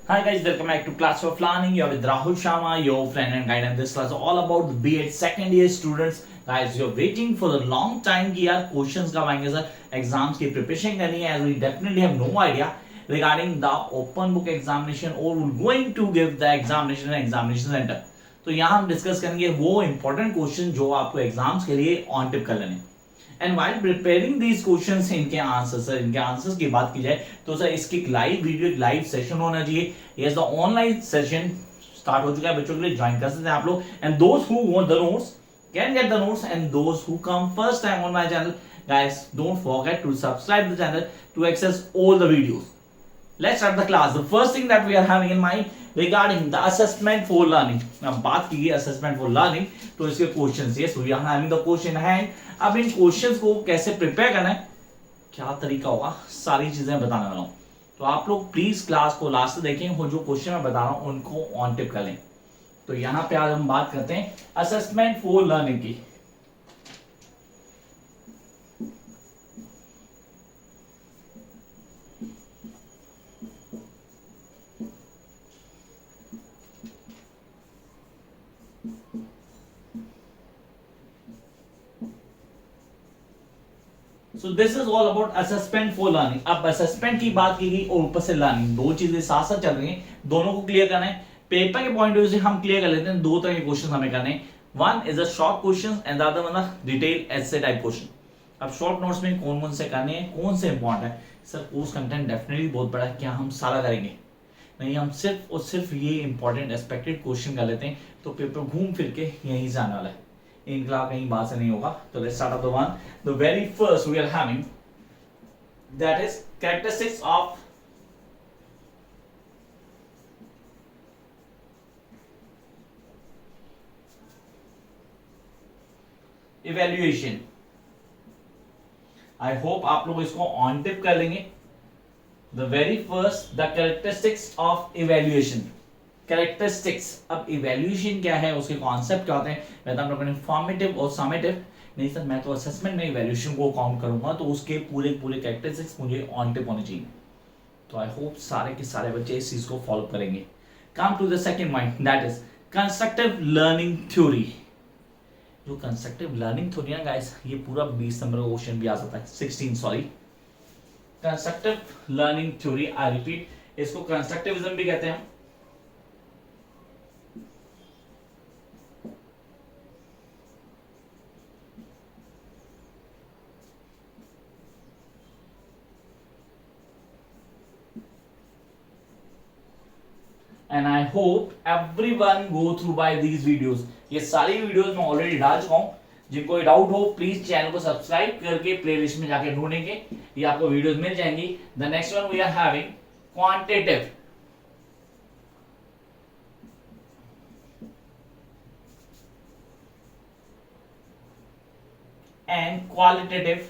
Hi guys, welcome back to Class of Learning. You're with Rahul Sharma, your friend and guide, and this class is all about the B.Ed second year students. Guys, you're waiting for the long time कि यार questions कब आएंगे sir, exams की preparation करनी है, as we definitely have no idea regarding the open book examination or we're going to give the examination and examination center. तो यहाँ हम डिस्कस करेंगे वो important question जो आपको एग्जाम्स के लिए ऑन टिप कर लेने. And while preparing these questions इनके आंसर्स सर इनके आंसर्स की बात की जाए तो सर इसकी लाइव वीडियो लाइव सेशन होना चाहिए. Yes the online session start हो चुका है, बच्चों के लिए ज्वाइन कर सकते हैं आप लोग. And those who want the notes can get the notes and those who come first time on my channel, guys don't forget to subscribe the channel to access all the videos. Let's start the class. The first thing that we are having in mind regarding the assessment for learning. अब बात की गई assessment for learning तो इसके questions. yes we are having the question hand. अब इन questions को कैसे prepare करना है, क्या तरीका होगा, सारी चीजें बताने वाला हूं. तो आप लोग प्लीज क्लास को लास्ट देखें, वो जो क्वेश्चन मैं बता रहा हूं उनको ऑन टिप कर लें. तो यहां पे आज हम बात करते हैं असेसमेंट फॉर लर्निंग की. So this is all about assessment for learning. अब assessment की बात की गई और ऊपर से लर्निंग, दो चीजें साथ साथ चल रही हैं, दोनों को क्लियर करना है. पेपर के पॉइंट ऑफ व्यू से हम क्लियर कर लेते हैं. दो तरह के क्वेश्चन हमें करने हैं. One is a short question and the other one a detail essay type question. अब शॉर्ट नोट्स में कौन कौन से करने हैं, कौन से इंपॉर्टेंट है सर. कोर्स कंटेंट डेफिनेटली बहुत बड़ा है, क्या हम सारा करेंगे नहीं, हम सिर्फ और सिर्फ ये इंपॉर्टेंट एक्सपेक्टेड क्वेश्चन कर लेते हैं. तो पेपर घूम फिर के यहीं से आने वाला है, इनका कहीं बात से नहीं होगा. तो let's start off the one. The very first we are having that is characteristics of evaluation. I hope आप लोग इसको ऑन टिप कर लेंगे. The very first the characteristics of evaluation. Characteristics. अब evaluation क्या है, उसके कॉन्सेप्ट क्या होते हैं. मैं तो हम लोगों ने फॉर्मेटिव और समेटिव नहीं सर, मैं तो असेसमेंट में इवैल्यूएशन को काउंट करूंगा, तो उसके पूरे पूरे कैरेक्टरिस्टिक्स मुझे ऑन टिप होने चाहिए. तो आई होप सारे के सारे बच्चे इस चीज को फॉलो करेंगे. Come to the second point, that is constructive learning theory. जो कंस्ट्रक्टिव लर्निंग थ्योरी है गाइस, ये पूरा 20 नंबर का क्वेश्चन भी आ सकता है, 16 sorry. Constructive learning theory, I repeat, इसको कंस्ट्रक्टिविज्म भी कहते हैं. And I hope everyone go through by these videos. ये सारी वीडियोस मैं ऑलरेडी डाल चुका हूँ. जिनको डाउट हो प्लीज चैनल को सब्सक्राइब करके प्लेलिस्ट में जाके ढूंढेंगे, ये आपको वीडियोस मिल जाएंगी. The next one we are having quantitative and qualitative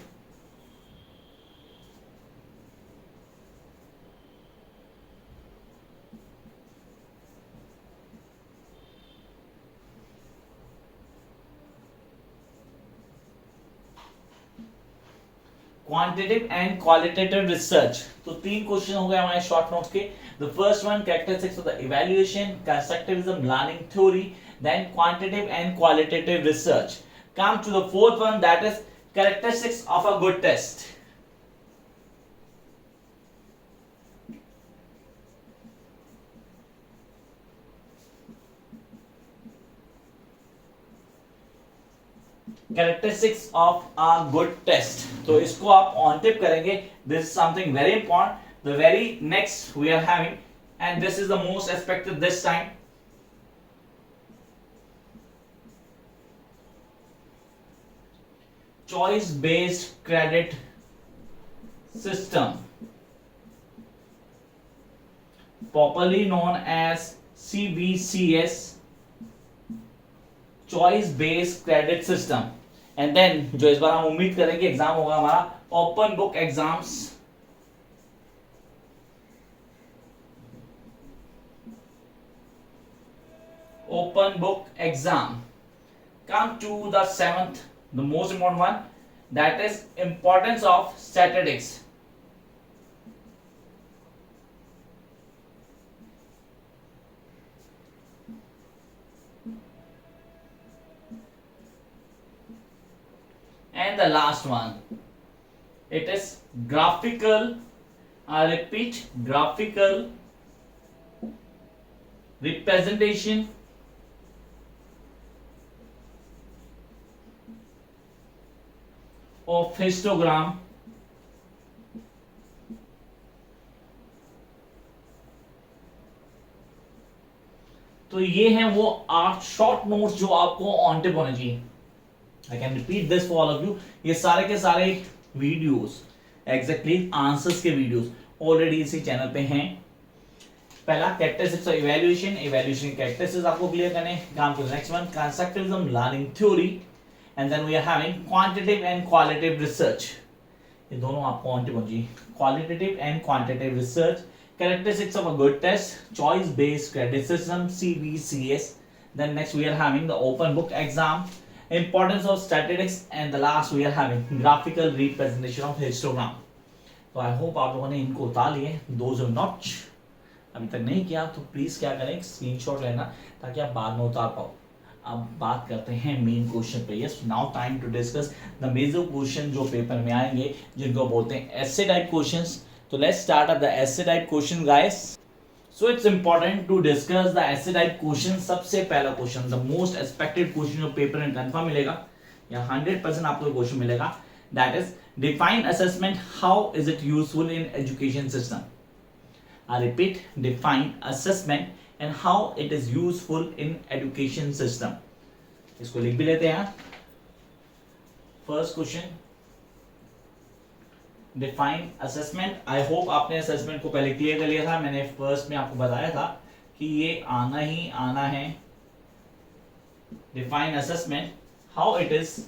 quantitative and qualitative research. तो तीन क्वेश्चन हो गए हमारे शॉर्ट नोट्स के. The first one characteristics of the evaluation, constructivism learning theory, then quantitative and qualitative research. Come to the fourth one, that is characteristics of a good test. Characteristics of a good test. तो इसको आप on tip करेंगे. This is something very important. The very next we are having, and this is the most expected this time. Choice based credit system, popularly known as CBCS, choice based credit system. And then जो इस बार हम उम्मीद करेंगे exam होगा हमारा open book exams. Open book exam. Come to the seventh, the most important one, that is importance of statistics. And the last one, it is graphical, I repeat, graphical representation of histogram तो ये हैं वो 8 short notes जो आपको on tip होने चाहिए. I can repeat this for all of you. ये सारे के सारे वीडियोस एग्जैक्टली आंसर्स के वीडियोस ऑलरेडी इसी चैनल पे हैं. पहला characteristics of evaluation, evaluation characteristics आपको क्लियर करने काम को. Next one constructivism learning theory, and then we are having quantitative and qualitative research. ये दोनों आपको ऑन टिप होनी चाहिए. Qualitative and quantitative research, characteristics of a good test, choice based credit system, CBCS. Then next we are having the open book exam, importance of statistics, and the last we are having graphical representation of histogram. तो I hope आप लोगों ने इनको उतार लिए. Those have not अभी तक नहीं किया तो प्लीज क्या करें, स्क्रीनशॉट लेना ताकि आप बाद में उतार पाओ. अब बात करते हैं मेन क्वेश्चन पे. Yes, now time to discuss the major question जो पेपर में आएंगे, जिनको बोलते हैं essay type questions. So let's start at the essay type question, guys. So it's important to discuss the essay type question. सबसे पहला question, the most expected question जो paper में कंफर्म मिलेगा या 100% आपको क्वेश्चन मिलेगा, that is define assessment, how is it useful in education system. I repeat, define assessment and how it is useful in education system. इसको लिख भी लेते हैं. First question, define assessment. I hope आपने असेसमेंट को पहले clear कर लिया था. मैंने फर्स्ट में आपको बताया था कि ये आना ही आना है. Define assessment, how it is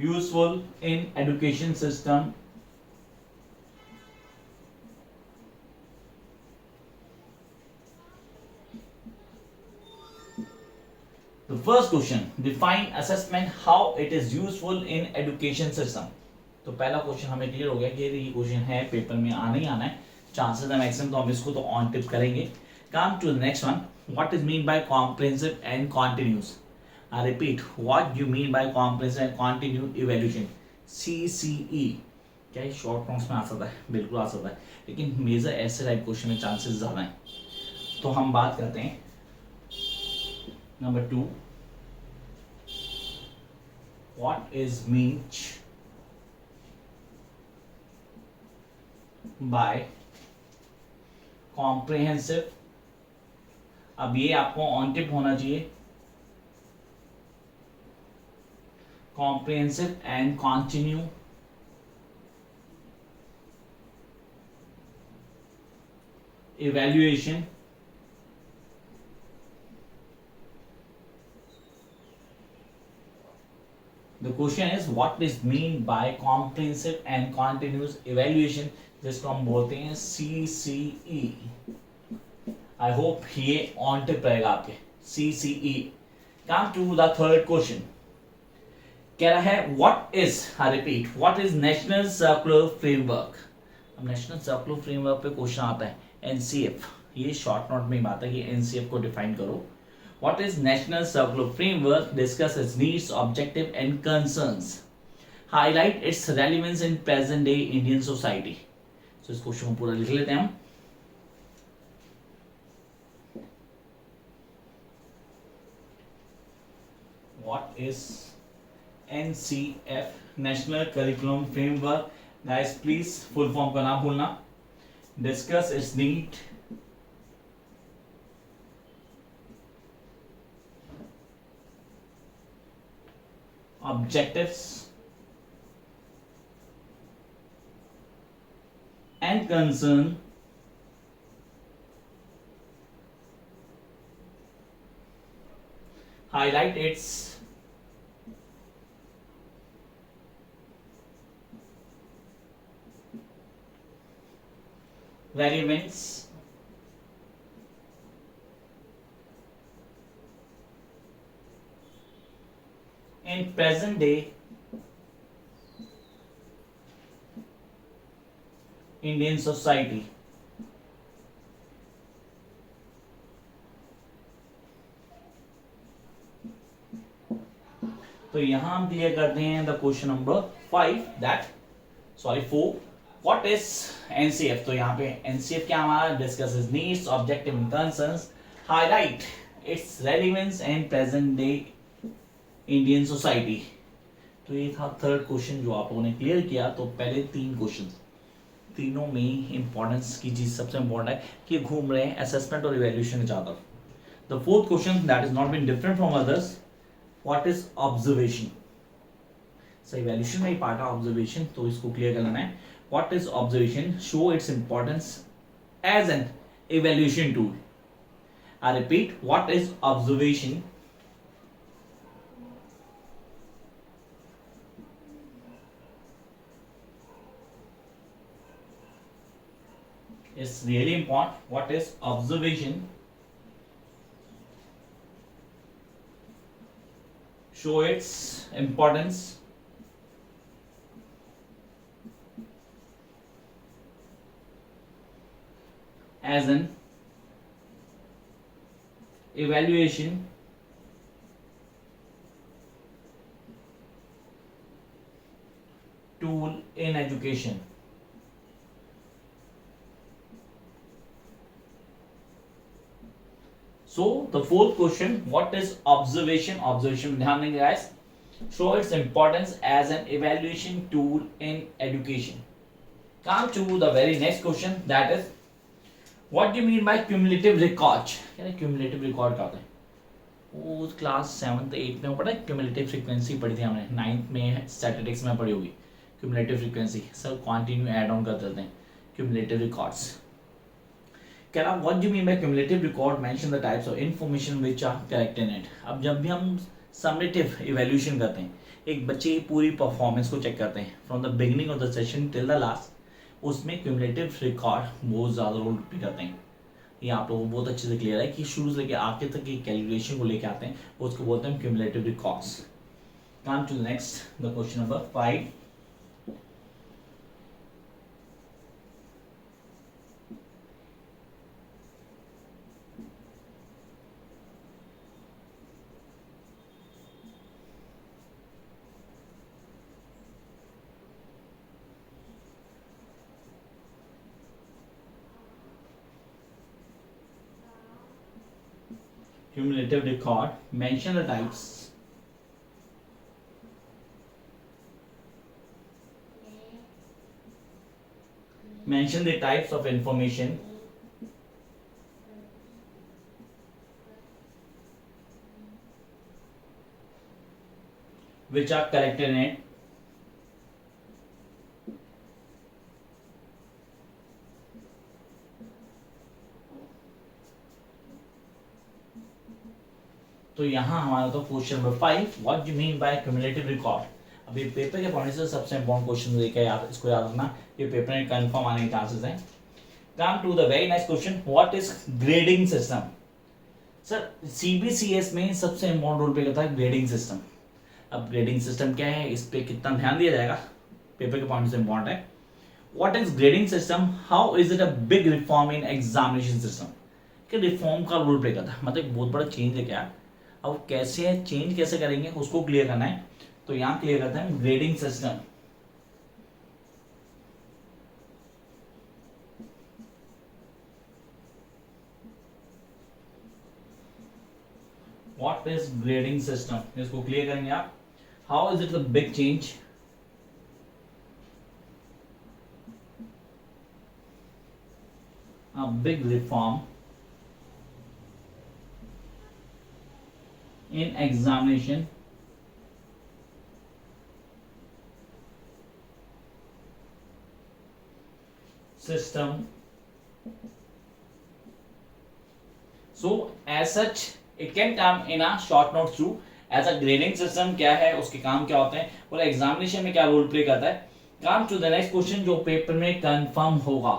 useful in education system. The first question, define assessment, how it is useful in education system. तो पहला क्वेश्चन हमें क्लियर हो गया कि ये क्वेश्चन है, पेपर में आना ही आना है. चांसेस है मैक्सिमम, तो हम इसको तो ऑन टिप करेंगे. Come to the next one, what is mean by comprehensive and continuous. I repeat, what you mean by comprehensive and continue evaluation, CCE. क्या ये शॉर्ट नोट्स में आ सकता है? बिल्कुल आ सकता है, लेकिन मेजर ऐसे टाइप क्वेश्चन में चांसेस ज्यादा हैं. तो हम बात करते हैं number 2, what is meant by comprehensive. अब ये आपको ऑन टिप होना चाहिए. comprehensive and continue evaluation. The question is what is mean by comprehensive and continuous evaluation, जिसको हम बोलते हैं CCE. I hope ये on tip रहेगा आपके. CCE. Come to the third question. कह रहा है what is, I repeat, what is National Circular Framework. अब National Circular Framework पे क्वेश्चन आता है NCF. ये शॉर्ट नोट में ही बात है कि NCF को डिफाइन करो. What is National Circular Framework? Discuss its needs, objective and concerns. Highlight its relevance in present day Indian society. So इस क्वेश्चन को पूरा लिख लेते हैं हम. What is NCF, National Curriculum Framework? Guys, please full form का ना भूलना. Discuss its need, objectives and concern. Highlight its relevance in present day Indian society. यहाँ हम क्लियर करते हैं the question number 4. What is NCF? तो यहाँ पे एनसीएफ क्या हमारा discusses needs objective and concerns, highlight it's relevance and present day Indian society. तो ये था थर्ड क्वेश्चन जो आप लोगों ने क्लियर किया. तो पहले 3 क्वेश्चन, तीनों में इंपॉर्टेंस की चीज सबसे इंपॉर्टेंट है कि घूम रहे हैं असेसमेंट और इवैल्यूएशन के चाहता. The fourth question that is not been different from others, what is observation? So evaluation में ही पार्ट है ऑब्जर्वेशन, तो इसको क्लियर कर लेना है. What is observation? Show its importance as an evaluation tool. I repeat, what is observation? It's really important. What is observation? Show its importance as an evaluation tool in education. So the fourth question, what is observation? Observation, ध्यान देंगे guys. Show its importance as an evaluation tool in education. Come to the very next question, that is, what do you mean by cumulative record? क्या है cumulative record का होता है? वो class 7th 8th में पढ़ा है. cumulative frequency पढ़ी थी हमने. 9th में statistics में पढ़ी होगी cumulative frequency. Sir continue add on कर देते हैं cumulative records. क्या नाम, what do you mean by cumulative record? Mention the types of information which are correct in it. अब जब भी हम summative evaluation करते हैं, एक बच्चे की पूरी परफॉर्मेंस को चेक करते हैं from the beginning of the session till the last, उसमें क्यूमुलेटिव रिकॉर्ड बहुत ज़्यादा रोल प्ले करते हैं. ये आप लोगों को बहुत अच्छे से क्लियर है कि शुरू से लेकर आगे तक की कैलकुलेशन को लेकर आते हैं, उसको बोलते हैं cumulative records. Come to the next, the question number 5. Cumulative record, mention the types. Mention the types of information which are collected in it. तो यहाँ हमारा तो question number 5, what do mean by cumulative record. अभी paper के point से सबसे important question देखिए यार, इसको याद रखना, ये पेपर में कंफर्म आने के चांसेस हैं. Come to the very next question, what is grading system? Sir CBCS में सबसे इंपॉर्टेंट रोल प्ले करता है ग्रेडिंग सिस्टम. अब ग्रेडिंग सिस्टम क्या है, इस पे कितना ध्यान दिया जाएगा, पेपर के पॉइंट से इंपॉर्टेंट है. What is grading system? How is it a big reform in examination system? कि रिफॉर्म का रोल प्ले करता है, मतलब बहुत बड़ा चेंज है क्या. अब कैसे है चेंज कैसे करेंगे उसको क्लियर करना है. तो यहां क्लियर करते हैं grading system. What is grading system, इसको क्लियर करेंगे आप. How is it a big change? A big reform in examination system. So as such it can come in a short note through as a grading system. क्या है उसके काम क्या होते हैं और एग्जामिनेशन में क्या रोल प्ले करता है. Come to the next question जो पेपर में कंफर्म होगा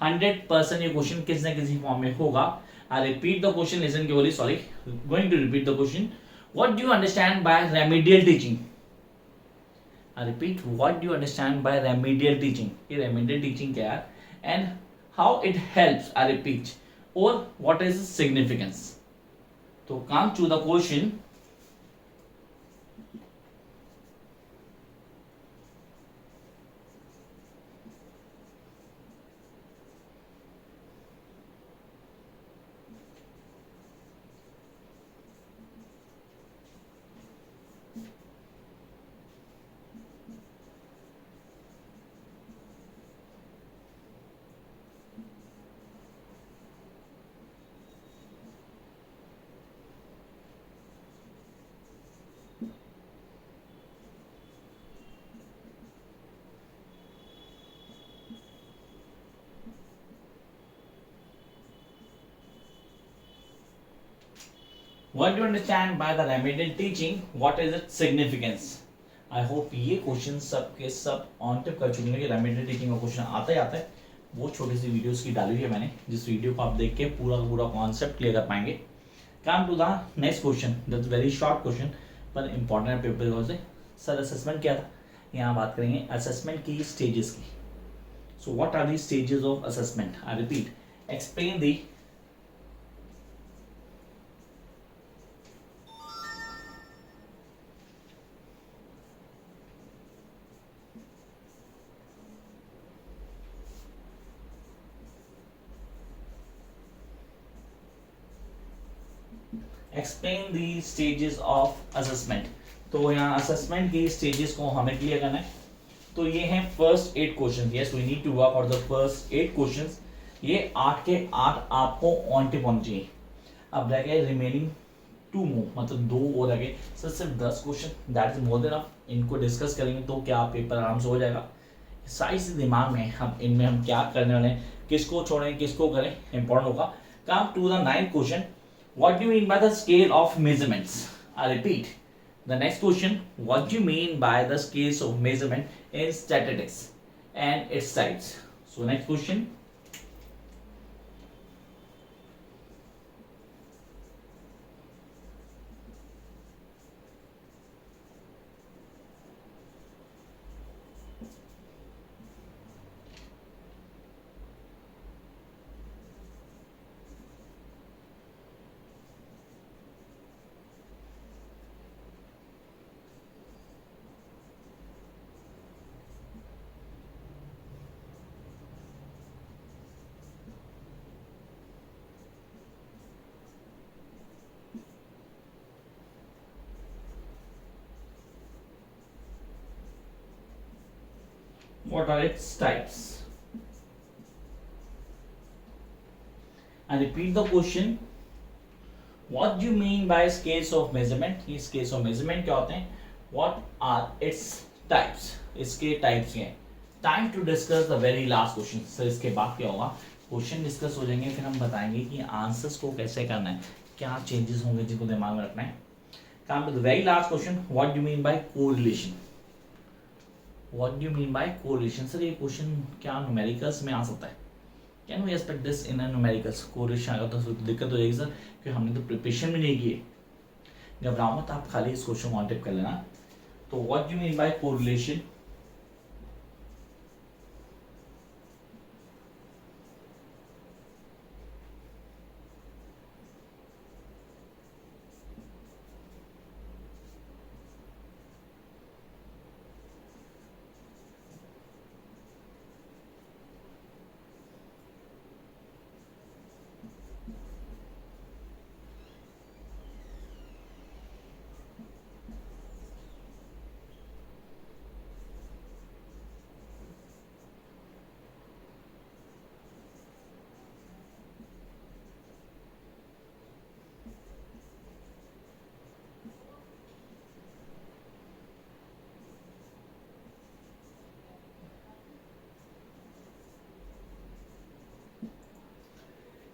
100%, ये क्वेश्चन किसी न किसी फॉर्म में होगा. I repeat the question, listen carefully, sorry, going to repeat the question. What do you understand by remedial teaching? I repeat, what do you understand by remedial teaching? ये remedial teaching क्या है and how it helps, I repeat, or what is its significance? तो come to the question. What do you understand by the remedial teaching? What is its significance? I hope ये question सब के सब on tip कर चुके हैं कि remedial teaching का क्वेश्चन आता ही आता है। बहुत छोटी सी वीडियोस की डाली हुई है मैंने, जिस वीडियो को आप देख के पूरा का पूरा कॉन्सेप्ट क्लियर कर पाएंगे। Come to the next question, that's very short question पर इंपॉर्टेंट पेपर से। सर असेसमेंट क्या था? यहाँ बात करेंगे असेसमेंट की स्टेजेस की। So what are the stages of assessment? I repeat, explain the explain the stages of assessment. तो यहाँ असेसमेंट की स्टेजेस को हमें क्लियर करना है। तो ये हैं first 8 question. Yes, we need to work out the first 8 questions. ये 8 के 8 आपको ऑन टिप होने चाहिए। अब रह गए रिमेनिंग 2 मोर, मतलब 2 और रह गए। सर सिर्फ 10 question, that is more than enough. इनको डिस्कस करेंगे तो क्या पेपर आराम से हो जाएगा। साइज दिमाग में हम इनमें हम क्या करने वाले हैं, किसको छोड़ें किसको करें, इंपॉर्टेंट होगा। Come to the 9th question, what do you mean by the scale of measurements? I repeat, the next question, what do you mean by the scales of measurement in statistics and its types? So next question, what are its types? I repeat the question, what do you mean by scales of measurement? ये scales of measurement क्या होते हैं? What are its types? इसके types क्या हैं? Time to discuss the very last question. Sir इसके बाद क्या होगा? क्वेश्चन डिस्कस हो जाएंगे, फिर हम बताएंगे कि आंसर्स को कैसे करना है, क्या चेंजेस होंगे जिनको दिमाग में रखना है। Come to the very last question, what do you mean by correlation? What do you mean by correlation? Sir ये क्वेश्चन क्या न्यूमेरिकल्स में आ सकता है? Can we expect this in a numericals? Correlation आएगा तो दिक्कत हो जाएगी सर, क्योंकि हमने तो प्रिपरेशन भी नहीं की है। घबराओ मत, आप खाली इस क्वेश्चन को ऑन टिप कर लेना। तो what do you mean by correlation?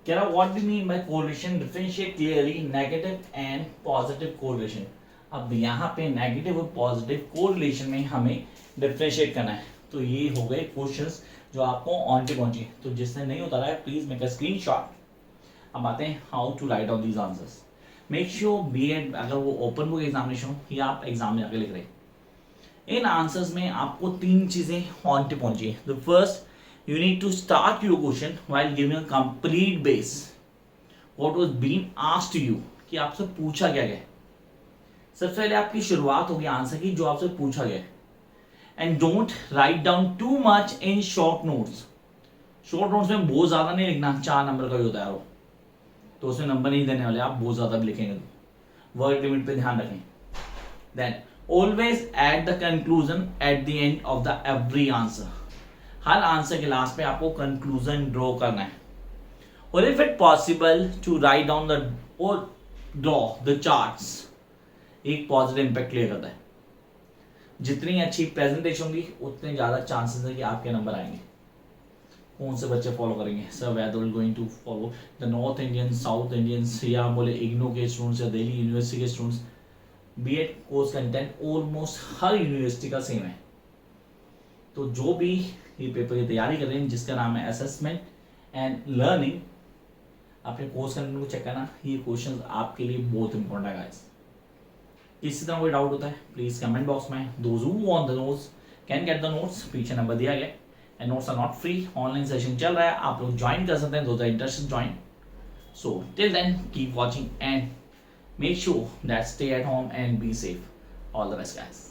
कह रहा what do you mean by correlation? Differentiate clearly negative and positive correlation. अब यहाँ पे नेगेटिव और पॉजिटिव कोरिलेशन में हमें डिफरेंशिएट करना है। तो ये हो गए क्वेश्चंस जो आपको ऑन टिप पहुंचे। तो जिसने नहीं उतारा है प्लीज मेक अ स्क्रीनशॉट। अब आते हैं how to write down these answers. Make sure BEd अगर वो ओपन बुक एग्जामिनेशन हो या आप एग्जाम में आके लिख रहे हैं, इन आंसर्स में आपको 3 चीजें ऑन टिप पहुंची। The first, you need to start your question while giving a complete base what was being asked to you, कि आपसे पूछा क्या गया। सबसे पहले आपकी शुरुआत होगी आंसर की जो आपसे पूछा गया। And don't write down too much in short notes. Short notes में बहुत ज्यादा नहीं लिखना, 4 नंबर का भी होता है वो, तो उसमें नंबर नहीं देने वाले आप, बहुत ज्यादा भी लिखेंगे तो वर्ड लिमिट पे ध्यान रखें। Then always at the conclusion at the end of the every answer. हर आंसर के लास्ट पे आपको कंक्लूजन ड्रॉ करना है। और if it possible to write down the और ड्रॉ द चार्ट्स। एक पॉजिटिव इंपैक्ट क्लियर करता है। जितनी अच्छी प्रेजेंटेशन होगी उतने ज्यादा चांसेस है कि आपके नंबर आएंगे। कौन से बच्चे फॉलो करेंगे sir? Whether will going to follow the north Indian, south Indians, या बोले इग्नो के स्टूडेंट्स या दिल्ली यूनिवर्सिटी के students? BEd course content almost हर यूनिवर्सिटी का सेम है। तो जो भी ये पेपर की तैयारी कर रहे हैं जिसका नाम है असेसमेंट एंड लर्निंग, अपने कोर्स कंटेंट को चेक करना। ये क्वेश्चन आपके लिए बहुत इंपॉर्टेंट है गाइस। इसी तरह कोई डाउट होता है प्लीज कमेंट बॉक्स में। Those who want the notes can get the notes, पीछे नंबर दिया गया। And notes are not free, online session चल रहा है, आप लोग ज्वाइन कर सकते हैं, those are interested join. So till then keep watching and make sure that stay at home and be safe. All the best guys.